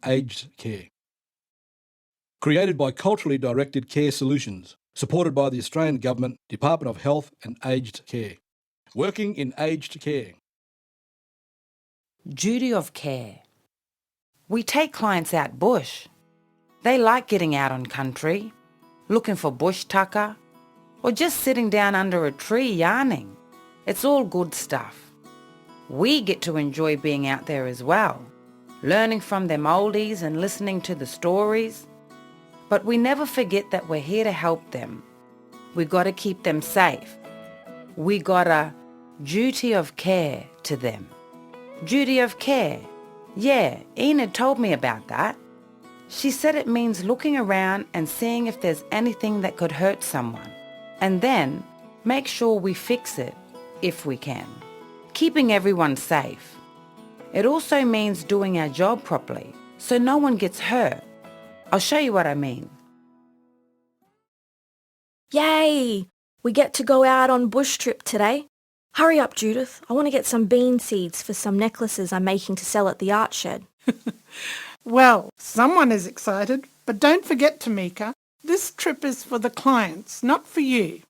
aged care. Created by Culturally Directed Care Solutions, supported by the Australian Government, Department of Health and Aged Care. Working in aged care. Duty of care. We take clients out bush. They like getting out on country, looking for bush tucker, or just sitting down under a tree yarning. It's all good stuff. We get to enjoy being out there as well, learning from them oldies and listening to the stories. But we never forget that we're here to help them. We got to keep them safe. We got a duty of care to them. Duty of care. Yeah, Enid told me about that. She said it means looking around and seeing if there's anything that could hurt someone, and then make sure we fix it if we can. Keeping everyone safe. It also means doing our job properly so no one gets hurt. I'll show you what I mean. Yay! We get to go out on bush trip today. Hurry up, Judith. I want to get some bean seeds for some necklaces I'm making to sell at the art shed. Well, someone is excited, but don't forget, Tamika, this trip is for the clients, not for you.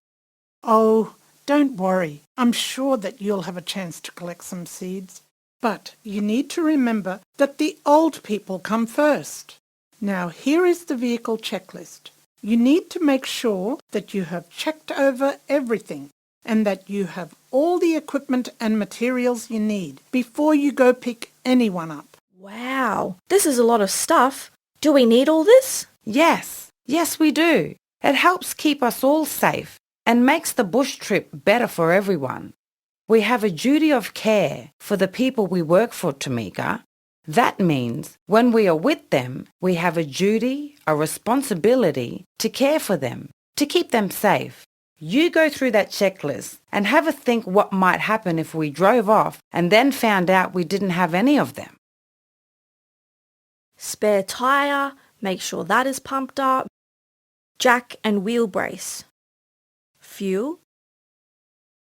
Oh, don't worry. I'm sure that you'll have a chance to collect some seeds. But you need to remember that the old people come first. Now, here is the vehicle checklist. You need to make sure that you have checked over everything and that you have all the equipment and materials you need before you go pick anyone up. Wow, this is a lot of stuff. Do we need all this? Yes, we do. It helps keep us all safe and makes the bush trip better for everyone. We have a duty of care for the people we work for, Tamika. That means when we are with them, we have a duty, a responsibility to care for them, to keep them safe. You go through that checklist and have a think what might happen if we drove off and then found out we didn't have any of them. Spare tyre, make sure that is pumped up. Jack and wheel brace. Fuel.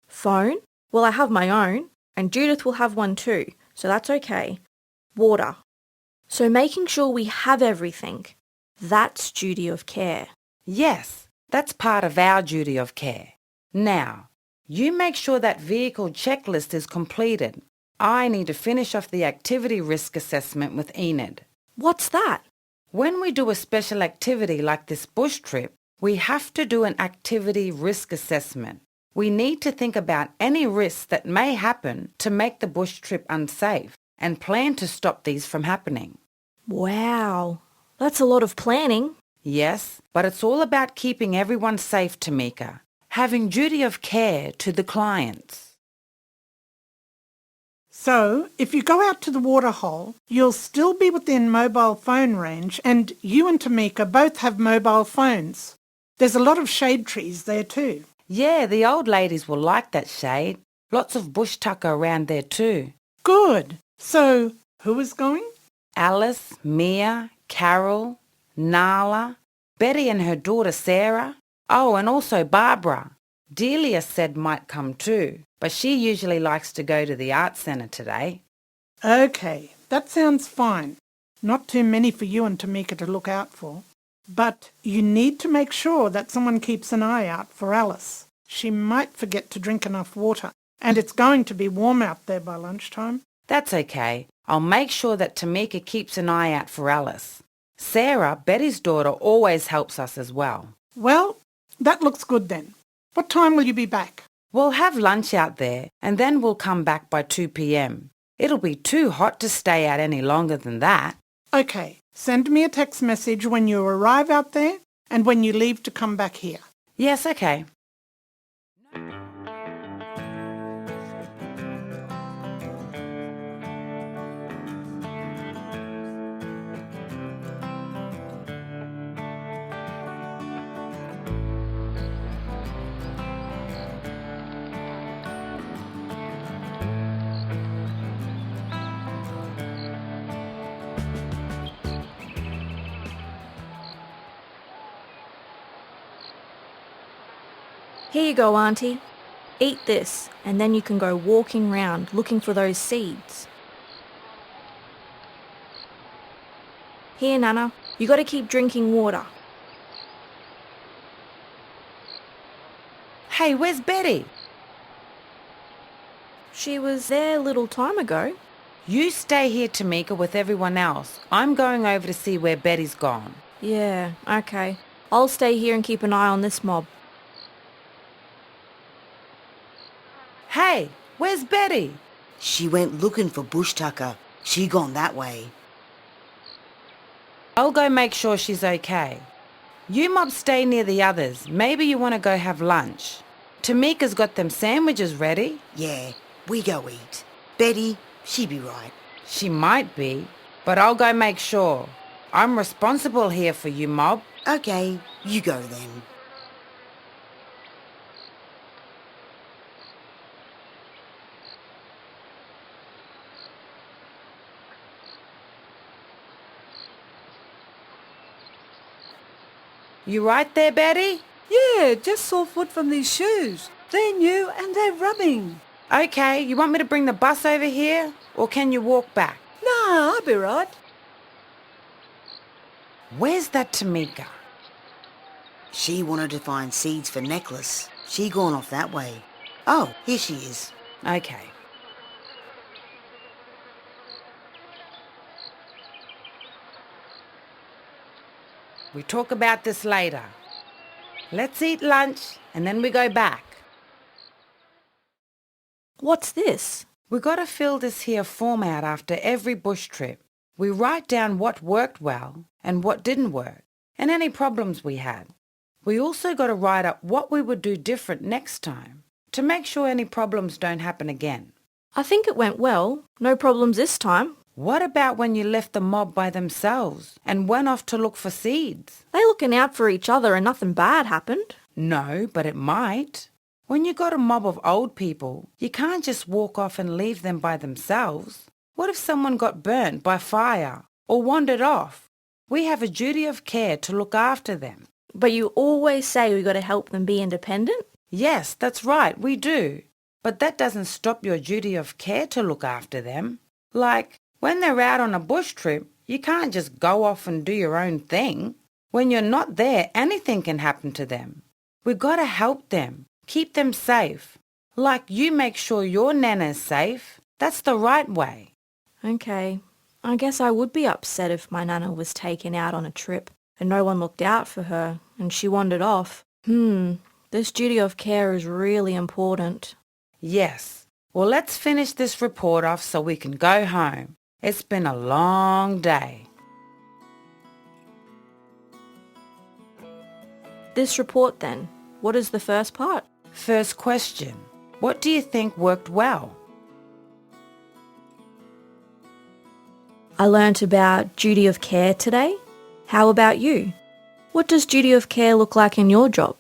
Phone. Well, I have my own, and Judith will have one too, so that's okay. Water. So making sure we have everything, that's duty of care. Yes, that's part of our duty of care. Now, you make sure that vehicle checklist is completed. I need to finish off the activity risk assessment with Enid. What's that? When we do a special activity like this bush trip, we have to do an activity risk assessment. We need to think about any risks that may happen to make the bush trip unsafe and plan to stop these from happening. Wow, that's a lot of planning. Yes, but it's all about keeping everyone safe, Tamika. Having duty of care to the clients. So, if you go out to the waterhole, you'll still be within mobile phone range, and you and Tamika both have mobile phones. There's a lot of shade trees there too. Yeah, the old ladies will like that shade. Lots of bush tucker around there too. Good. So, who is going? Alice, Mia, Carol, Nala, Betty and her daughter Sarah. Oh, and also Barbara. Delia said might come too, but she usually likes to go to the art centre today. Okay, that sounds fine. Not too many for you and Tamika to look out for. But you need to make sure that someone keeps an eye out for Alice. She might forget to drink enough water, and it's going to be warm out there by lunchtime. That's okay. I'll make sure that Tamika keeps an eye out for Alice. Sarah, Betty's daughter, always helps us as well. Well, that looks good then. What time will you be back? We'll have lunch out there and then we'll come back by 2 p.m. It'll be too hot to stay out any longer than that. Okay, send me a text message when you arrive out there and when you leave to come back here. Yes, okay. Here you go, Auntie. Eat this, and then you can go walking round looking for those seeds. Here, Nana. You got to keep drinking water. Hey, where's Betty? She was there a little time ago. You stay here, Tamika, with everyone else. I'm going over to see where Betty's gone. Yeah, okay. I'll stay here and keep an eye on this mob. Hey, where's Betty? She went looking for bush tucker. She gone that way. I'll go make sure she's okay. You mob stay near the others. Maybe you want to go have lunch. Tamika's got them sandwiches ready. Yeah, we go eat. Betty, she be right. She might be, but I'll go make sure. I'm responsible here for you, mob. Okay, you go then. You right there, Betty? Yeah, just saw foot from these shoes. They're new and they're rubbing. Okay, you want me to bring the bus over here, or can you walk back? Nah, I'll be right. Where's that Tamika? She wanted to find seeds for necklace. She gone off that way. Oh, here she is. Okay. We talk about this later. Let's eat lunch and then we go back. What's this? We got to fill this here form out after every bush trip. We write down what worked well and what didn't work, and any problems we had. We also got to write up what we would do different next time to make sure any problems don't happen again. I think it went well. No problems this time. What about when you left the mob by themselves and went off to look for seeds? They looking out for each other and nothing bad happened. No, but it might. When you got a mob of old people, you can't just walk off and leave them by themselves. What if someone got burnt by fire or wandered off? We have a duty of care to look after them. But you always say we got to help them be independent? Yes, that's right, we do. But that doesn't stop your duty of care to look after them. Like, when they're out on a bush trip, you can't just go off and do your own thing. When you're not there, anything can happen to them. We've got to help them, keep them safe. Like you make sure your nana's safe. That's the right way. Okay. I guess I would be upset if my nana was taken out on a trip and no one looked out for her and she wandered off. This duty of care is really important. Yes. Well, let's finish this report off so we can go home. It's been a long day. This report then, what is the first part? First question. What do you think worked well? I learnt about duty of care today. How about you? What does duty of care look like in your job?